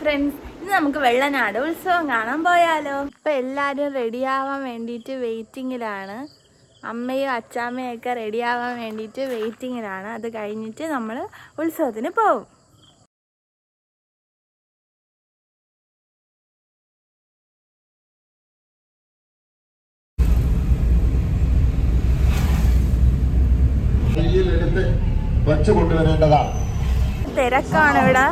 Friends, ഇന്ന് നമുക്ക് വെള്ളനാട് ഉത്സവം കാണാൻ പോയാലോ. ഇപ്പം എല്ലാവരും റെഡിയാവാൻ വേണ്ടിയിട്ട് വെയിറ്റിങ്ങിലാണ്. അമ്മയും അച്ചാമ്മയും ഒക്കെ റെഡിയാവാൻ വേണ്ടിയിട്ട് വെയിറ്റിങ്ങിലാണ്. അത് കഴിഞ്ഞിട്ട് നമ്മൾ ഉത്സവത്തിന് പോകും. തിരക്കാണ് ഇവിടെ.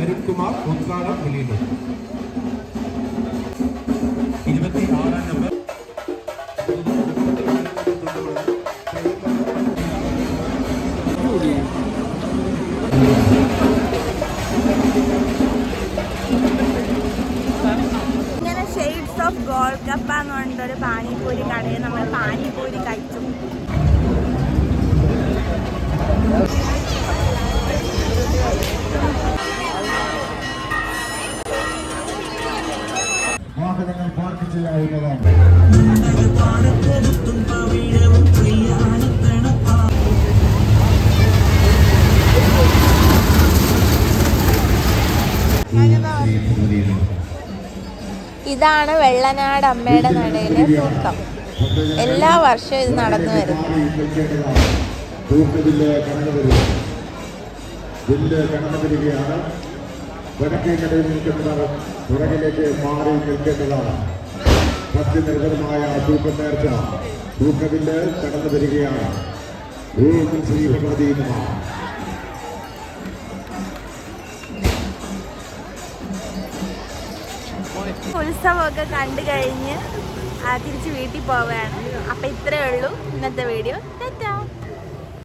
അരുൺകുമാർ ഉദ്ഘാടനം ചെയ്യുന്നു. 26-ാം നമ്പർ ഇങ്ങനെ ഷെയ്ഡ്സ് ഓഫ് ഗോൾഗപ്പ എന്ന് പറഞ്ഞിട്ടൊരു പാനിപൂരി കടയിൽ നമ്മൾ പാനിപൂരി കഴിച്ചു. വാഹനങ്ങൾ പാർക്ക് ചെയ്യാവുന്നതാണ്. ഇതാണ് വെള്ളനാട് അമ്മയുടെ നടയിലെ തൂക്കം. എല്ലാ വർഷവും ഇത് നടന്നു വരുന്നു. വടക്കേ കടയിൽ നിൽക്കുന്നവർ പുറകിലേക്ക് മാറി നിൽക്കേണ്ടതാണ്. സത്യനിർഭരമായ തൂക്കം നേർച്ച തൂക്കവില് കടന്നു വരികയാണ്. ശ്രീ ഭഗവതി ഉത്സവമൊക്കെ കണ്ടു കഴിഞ്ഞ് തിരിച്ച് വീട്ടിൽ പോവുകയാണ്. അപ്പം ഇത്രയേ ഉള്ളൂ ഇന്നത്തെ വീഡിയോ. ടാറ്റാ.